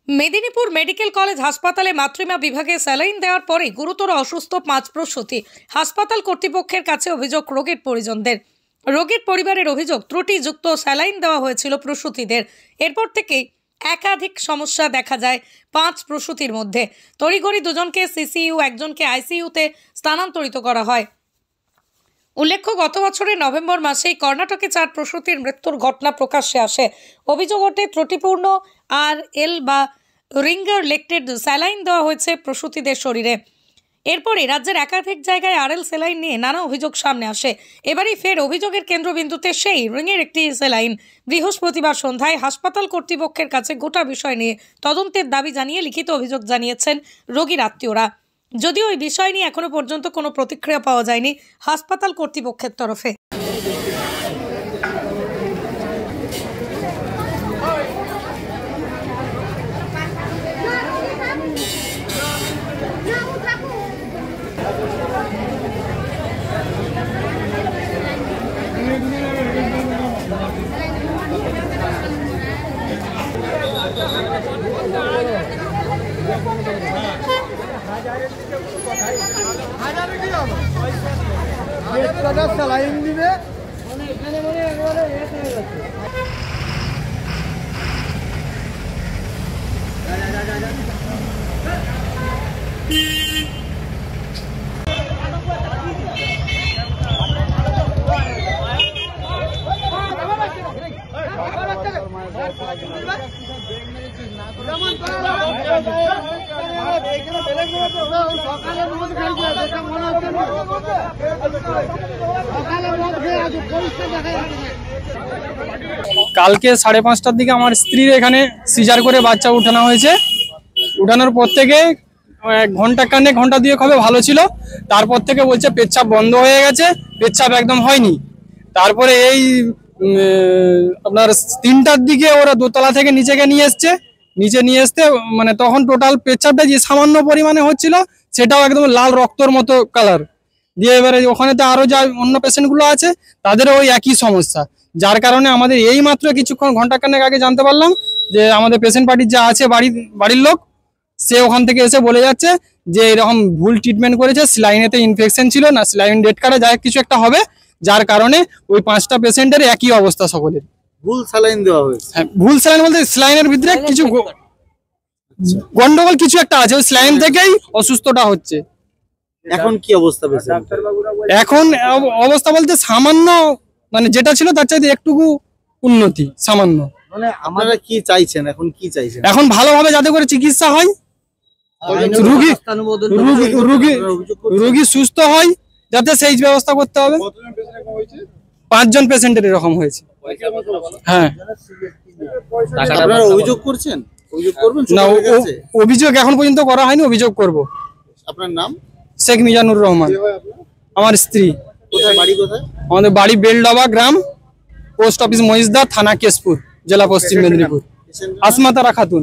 Medinipur medical college হাসপাতালে মাতৃমা বিভাগে saline দেওয়ার পরে গুরুতর অসুস্থ 5 প্রসূতি। হাসপাতাল কর্তৃপক্ষের কাছে অভিযোগ রোগীর পরিজনদের। রোগীর পরিবারের অভিযোগ ত্রুটিযুক্ত স্যালাইন দেওয়া হয়েছিল প্রসূতিদের। এরপর থেকেই একাধিক সমস্যা দেখা যায় 5 প্রসূতির মধ্যে। তড়িঘড়ি দুজনকে সিসিইউ, একজনকে আইসিইউতে স্থানান্তরিত করা হয়। উল্লেখ্য, গত বছরের নভেম্বর মাসেই কর্ণাটকে 4 প্রসূতির মৃত্যুর ঘটনা প্রকাশ্যে আসে। অভিযোগ ওঠে ত্রুটিপূর্ণ RL বা রিঙ্গার লেক্টেড স্যালাইন দেওয়া হয়েছে প্রসূতিদের শরীরে। এরপরে রাজ্যের একাধিক জায়গায় RL স্যালাইন নিয়ে নানা অভিযোগ সামনে আসে। এবারই ফের অভিযোগের কেন্দ্রবিন্দুতে সেই রিংয়ের একটি স্যালাইন। বৃহস্পতিবার সন্ধ্যায় হাসপাতাল কর্তৃপক্ষের কাছে গোটা বিষয় নিয়ে তদন্তের দাবি জানিয়ে লিখিত অভিযোগ জানিয়েছেন রোগীর আত্মীয়রা। যদিও এই বিষয় নিয়ে এখনো পর্যন্ত কোনো প্রতিক্রিয়া পাওয়া যায়নি হাসপাতাল কর্তৃপক্ষের তরফে। স্যালাইন দিবে কালকে 5:30টার দিকে আমার স্ত্রীর এখানে সিজার করে বাচ্চা উঠানো হয়েছে। উঠানোর পর থেকে ঘন্টা দুয়েক হবে ভালো ছিল। তারপর থেকে বলছে পেচ্ছাপ বন্ধ হয়ে গেছে, পেচ্ছাপ একদম হয়নি। তারপরে এই আপনার 3টার দিকে ওরা দোতলা থেকে নিচে নিয়ে আসতে মানে তখন টোটাল পেচ্ছাপটা যে সামান্য পরিমাণে হচ্ছিল সেটাও একদম লাল রক্তর মতো কালার দিয়ে। এবারে ওখানে তো আরো যা অন্য পেশেন্টগুলো আছে তাদেরও ওই একই সমস্যা, যার কারণে আমাদের এই মাত্র কিছুক্ষণ ঘন্টাখানেক আগে জানতে পারলাম যে আমাদের পেশেন্ট পার্টির যা আছে বাড়ির লোক, সে ওখান থেকে এসে বলে যাচ্ছে যে এরকম ভুল ট্রিটমেন্ট করেছে, স্যালাইনেতে ইনফেকশন ছিল না, স্যালাইন ডেট কার্ডে যা কিছু একটা হবে, যার কারণে ওই 5টা পেশেন্টের একই অবস্থা সকলের। ভুল স্যালাইন দেওয়া হয়েছে। হ্যাঁ, ভুল স্যালাইন বলতে স্যালাইনের ভিতরে কিছু গন্ডগোল কিছু একটা আছে, ওই স্যালাইন থেকেই অসুস্থটা হচ্ছে। এখন কি অবস্থা পেশেন্ট? এখন অবস্থা বলতে সামান্য মানে যেটা ছিল তার চাইতে একটুকু উন্নতি সামান্য। মানে আপনারা কি চাইছেন? এখন কি চাইছেন? এখন ভালোভাবে যাতে করে চিকিৎসা হয়, রোগী সুস্থ হয়, যাতে সেই ব্যবস্থা করতে হবে। 5 জন পেশেন্টের এরকম হয়েছে। হ্যাঁ, আপনারা অভিযোগ করছেন? অভিযোগ করবেন? না, অভিযোগ এখন পর্যন্ত করা হয়নি, অভিযোগ করব। আপনার নাম? শেখ মিজানুর রহমান, আমার স্ত্রী। কোথায় বাড়ি? কোথায়? আমাদের বাড়ি বেলডাবা গ্রাম, পোস্ট অফিস মহিষদা, থানা কেশপুর, জেলা পশ্চিম মেদিনীপুর। আসমা তারা খাতুন।